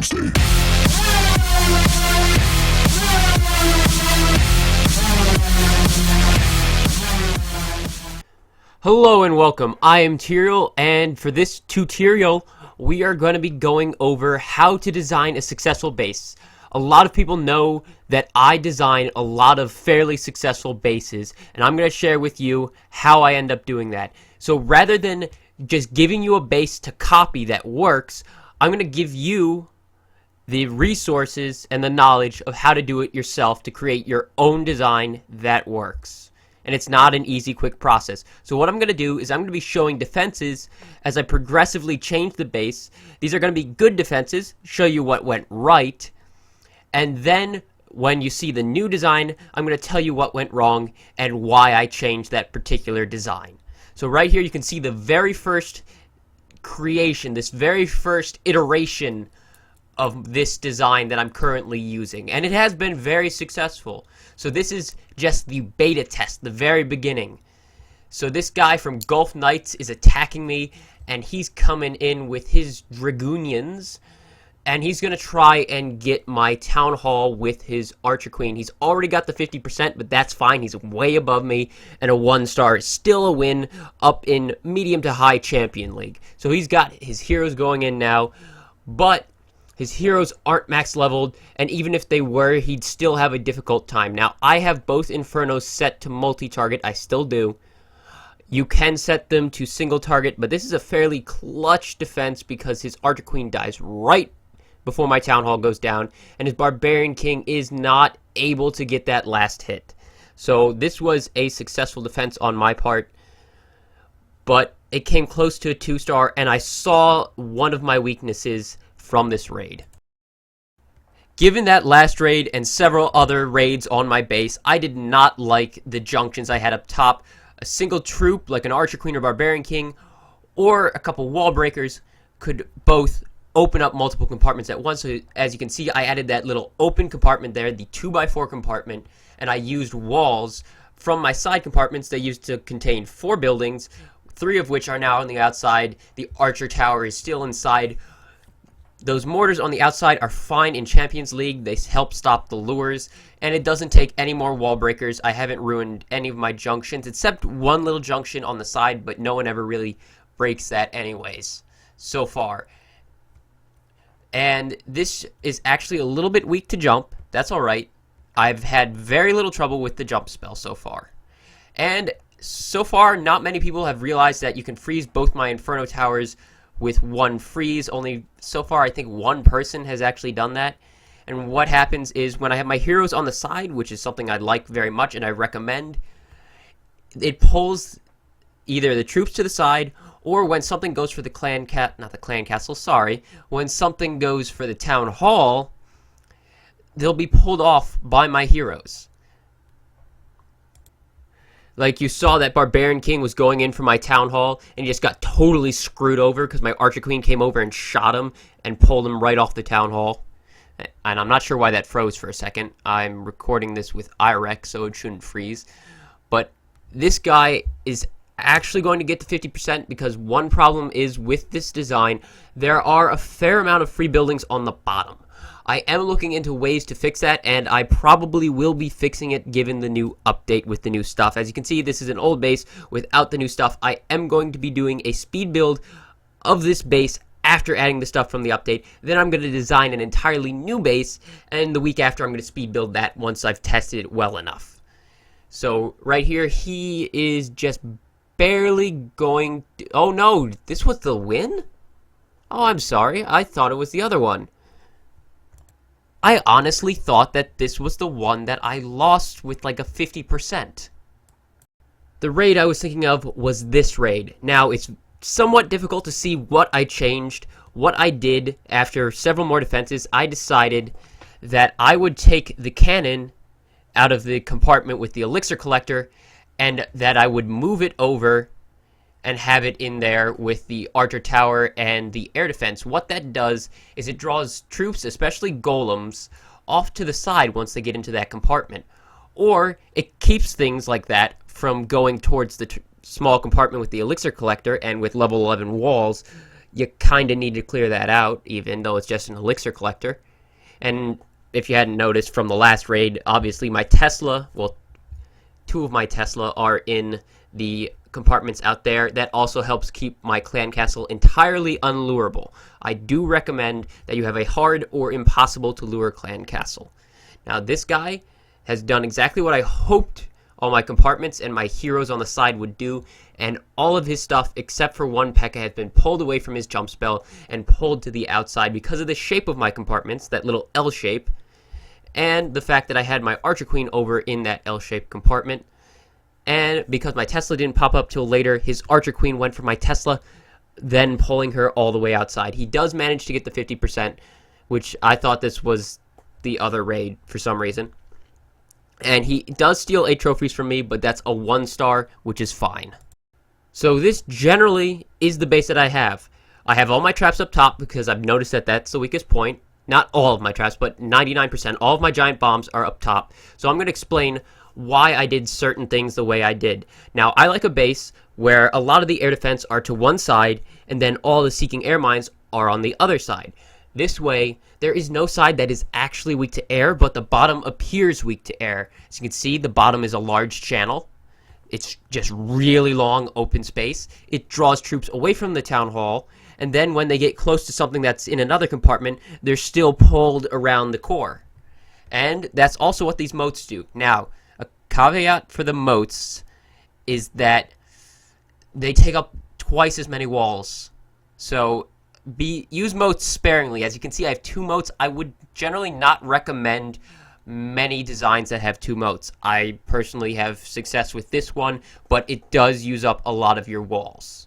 Wednesday. Hello and welcome. I am TuTyrael, and for this TuTyrael, we are going to be going over how to design a successful base. A lot of people know that I design a lot of fairly successful bases, and I'm going to share with you how I end up doing that. So rather than just giving you a base to copy that works, I'm going to give you the resources and the knowledge of how to do it yourself to create your own design that works. And it's not an easy, quick process. So what I'm going to do is I'm going to be showing defenses as I progressively change the base. These are going to be good defenses, show you what went right. And then when you see the new design, I'm going to tell you what went wrong and why I changed that particular design. So right here you can see the very first creation, this very first iteration of this design that I'm currently using, and it has been very successful. So this is just the beta test, the very beginning. So this guy from Gulf Knights is attacking me, and he's coming in with his Dragoonians, and he's gonna try and get my Town Hall with his Archer Queen. He's already got the 50%, but that's fine. He's way above me, and a 1-star is still a win up in medium to high champion league. So he's got his heroes going in now, but his heroes aren't max leveled, and even if they were, he'd still have a difficult time. Now, I have both Infernos set to multi-target. I still do. You can set them to single target, but this is a fairly clutch defense because his Archer Queen dies right before my Town Hall goes down, and his Barbarian King is not able to get that last hit. So this was a successful defense on my part, but it came close to a 2-star, and I saw one of my weaknesses from this raid. Given that last raid and several other raids on my base, I did not like the junctions I had up top. A single troop like an Archer Queen or Barbarian King or a couple wall breakers could both open up multiple compartments at once. So as you can see, I added that little open compartment there, the 2x4 compartment, and I used walls from my side compartments. They used to contain 4 buildings, 3 of which are now on the outside. The Archer Tower is still inside. Those mortars on the outside are fine in Champions League. They help stop the lures, and it doesn't take any more wall breakers. I haven't ruined any of my junctions, except one little junction on the side, but no one ever really breaks that anyways, so far. And this is actually a little bit weak to jump. That's alright. I've had very little trouble with the jump spell so far. And so far, not many people have realized that you can freeze both my Inferno Towers with one freeze. Only so far I think one person has actually done that. And what happens is when I have my heroes on the side, which is something I like very much and I recommend, it pulls either the troops to the side, or when something goes for the when something goes for the Town Hall, they'll be pulled off by my heroes. Like you saw that Barbarian King was going in for my Town Hall, and he just got totally screwed over because my Archer Queen came over and shot him and pulled him right off the Town Hall. And I'm not sure why that froze for a second. I'm recording this with IREC, so it shouldn't freeze. But this guy is actually going to get to 50% because one problem is with this design, there are a fair amount of free buildings on the bottom. I am looking into ways to fix that, and I probably will be fixing it given the new update with the new stuff. As you can see, this is an old base without the new stuff. I am going to be doing a speed build of this base after adding the stuff from the update. Then I'm going to design an entirely new base, and the week after I'm going to speed build that once I've tested it well enough. So right here, he is just barely going to... Oh no, this was the win? Oh, I'm sorry. I thought it was the other one. I honestly thought that this was the one that I lost with like a 50%. The raid I was thinking of was this raid. Now, it's somewhat difficult to see what I changed. What I did after several more defenses, I decided that I would take the cannon out of the compartment with the elixir collector, and that I would move it over and have it in there with the Archer Tower and the air defense. What that does is it draws troops, especially golems, off to the side once they get into that compartment. Or it keeps things like that from going towards the small compartment with the elixir collector and with level 11 walls, you kind of need to clear that out, even though it's just an elixir collector. And if you hadn't noticed from the last raid, obviously my Tesla, well, two of my Tesla are in the compartments out there. That also helps keep my clan castle entirely unlurable. I do recommend that you have a hard or impossible to lure clan castle. Now this guy has done exactly what I hoped all my compartments and my heroes on the side would do, and all of his stuff except for one P.E.K.K.A has been pulled away from his jump spell and pulled to the outside because of the shape of my compartments, that little L shape, and the fact that I had my Archer Queen over in that L-shaped compartment. And because my Tesla didn't pop up till later, his Archer Queen went for my Tesla, then pulling her all the way outside. He does manage to get the 50%, which I thought this was the other raid for some reason. And he does steal 8 trophies from me, but that's a 1-star, which is fine. So this generally is the base that I have. I have all my traps up top because I've noticed that that's the weakest point. Not all of my traps, but 99%. All of my giant bombs are up top. So I'm going to explain why I did certain things the way I did. Now, I like a base where a lot of the air defense are to one side, and then all the seeking air mines are on the other side. This way, there is no side that is actually weak to air, but the bottom appears weak to air. As you can see, the bottom is a large channel. It's just really long open space. It draws troops away from the town hall, and then when they get close to something that's in another compartment, they're still pulled around the core. And that's also what these moats do. Now, a caveat for the moats is that they take up twice as many walls. So use moats sparingly. As you can see, I have 2 moats. I would generally not recommend many designs that have 2 moats. I personally have success with this one, but it does use up a lot of your walls.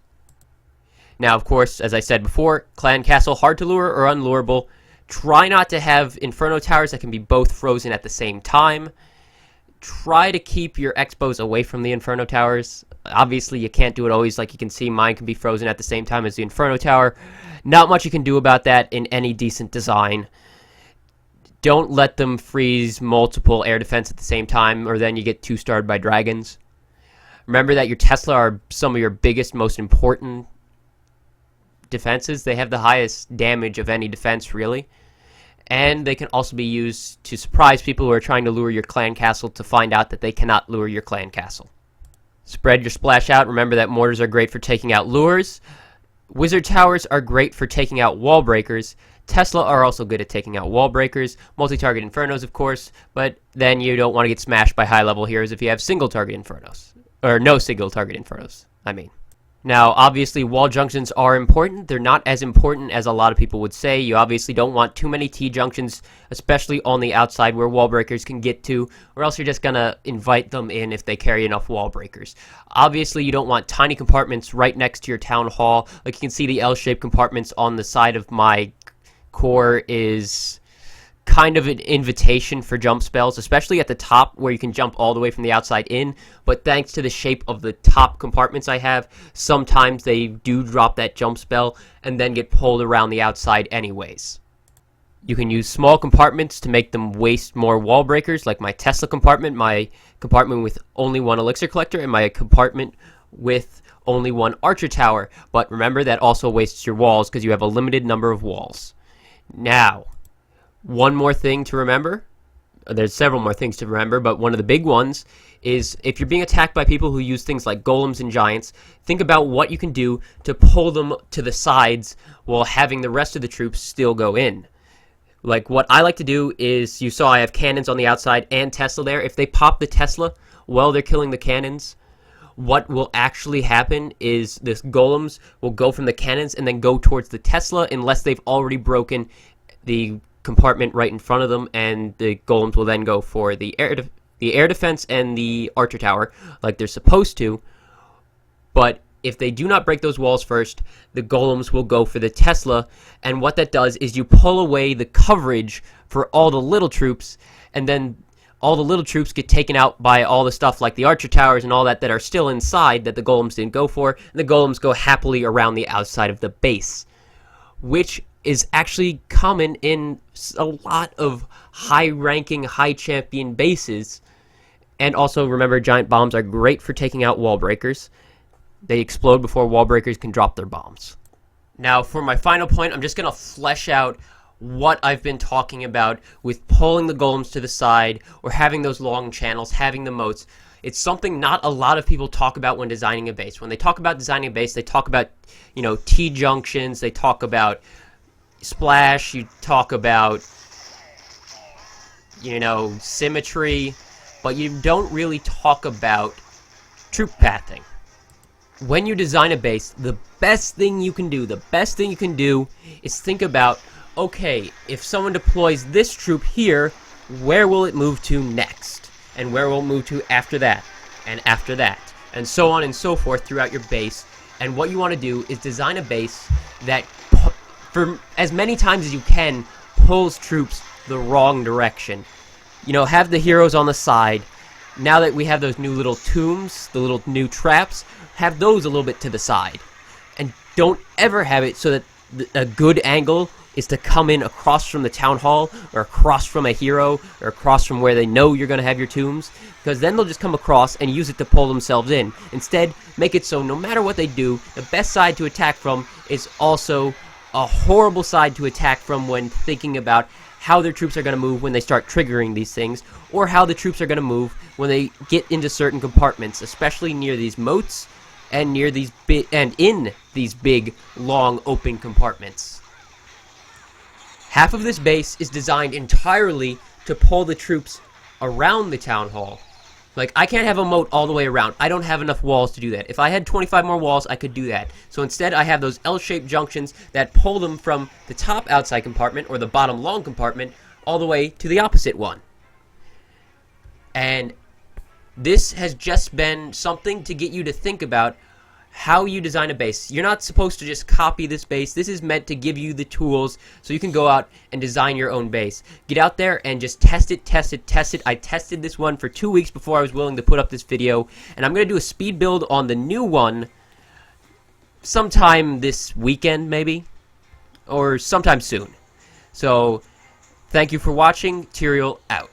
Now, of course, as I said before, clan castle hard to lure or unlurable. Try not to have inferno towers that can be both frozen at the same time. Try to keep your expos away from the inferno towers. Obviously, you can't do it always. Like you can see, mine can be frozen at the same time as the inferno tower. Not much you can do about that in any decent design. Don't let them freeze multiple air defense at the same time, or then you get 2-starred by dragons. Remember that your Tesla are some of your biggest, most important defenses. They have the highest damage of any defense, really. And they can also be used to surprise people who are trying to lure your clan castle to find out that they cannot lure your clan castle. Spread your splash out. Remember that mortars are great for taking out lures. Wizard towers are great for taking out wall breakers. Tesla are also good at taking out wall breakers. Multi-target infernos, of course, but then you don't want to get smashed by high-level heroes if you have single-target infernos. Or no single-target infernos, I mean. Now, obviously, wall junctions are important. They're not as important as a lot of people would say. You obviously don't want too many T-junctions, especially on the outside where wall breakers can get to, or else you're just going to invite them in if they carry enough wall breakers. Obviously, you don't want tiny compartments right next to your town hall. Like you can see, the L-shaped compartments on the side of my core is kind of an invitation for jump spells, especially at the top where you can jump all the way from the outside in. But thanks to the shape of the top compartments I have, sometimes they do drop that jump spell and then get pulled around the outside anyways. You can use small compartments to make them waste more wall breakers, like my Tesla compartment, my compartment with only 1 elixir collector, and my compartment with only 1 archer tower. But remember, that also wastes your walls because you have a limited number of walls. Now, one more thing to remember. There's several more things to remember, but one of the big ones is if you're being attacked by people who use things like golems and giants, think about what you can do to pull them to the sides while having the rest of the troops still go in. Like, what I like to do is, you saw I have cannons on the outside and Tesla there. If they pop the Tesla while they're killing the cannons, what will actually happen is this golems will go from the cannons and then go towards the Tesla unless they've already broken the compartment right in front of them, and the golems will then go for the air defense and the archer tower like they're supposed to. But if they do not break those walls first, the golems will go for the Tesla, and what that does is you pull away the coverage for all the little troops, and then all the little troops get taken out by all the stuff like the archer towers and all that are still inside that the golems didn't go for, and the golems go happily around the outside of the base, which is actually common in a lot of high-ranking, high-champion bases. And also, remember, giant bombs are great for taking out wall breakers. They explode before wall breakers can drop their bombs. Now, for my final point, I'm just going to flesh out what I've been talking about with pulling the golems to the side or having those long channels, having the moats. It's something not a lot of people talk about when designing a base. When they talk about designing a base, they talk about, T-junctions, they talk about splash, you talk about, symmetry, but you don't really talk about troop pathing. When you design a base, the best thing you can do is think about, okay, if someone deploys this troop here, where will it move to next? And where will it move to after that? And after that? And so on and so forth throughout your base. And what you want to do is design a base that, for as many times as you can, pulls troops the wrong direction. Have the heroes on the side. Now that we have those new little tombs, the little new traps, have those a little bit to the side. And don't ever have it so that a good angle is to come in across from the town hall, or across from a hero, or across from where they know you're going to have your tombs, because then they'll just come across and use it to pull themselves in. Instead, make it so no matter what they do, the best side to attack from is also a horrible side to attack from when thinking about how their troops are going to move when they start triggering these things, or how the troops are going to move when they get into certain compartments, especially near these moats and near these in these big, long, open compartments. Half of this base is designed entirely to pull the troops around the town hall. Like, I can't have a moat all the way around. I don't have enough walls to do that. If I had 25 more walls, I could do that. So instead, I have those L-shaped junctions that pull them from the top outside compartment, or the bottom long compartment, all the way to the opposite one. And this has just been something to get you to think about how you design a base. You're not supposed to just copy this base. This is meant to give you the tools so you can go out and design your own base. Get out there and just test it. I tested this one for 2 weeks before I was willing to put up this video, and I'm going to do a speed build on the new one sometime this weekend, maybe, or sometime soon. So, thank you for watching. TuTyrael out.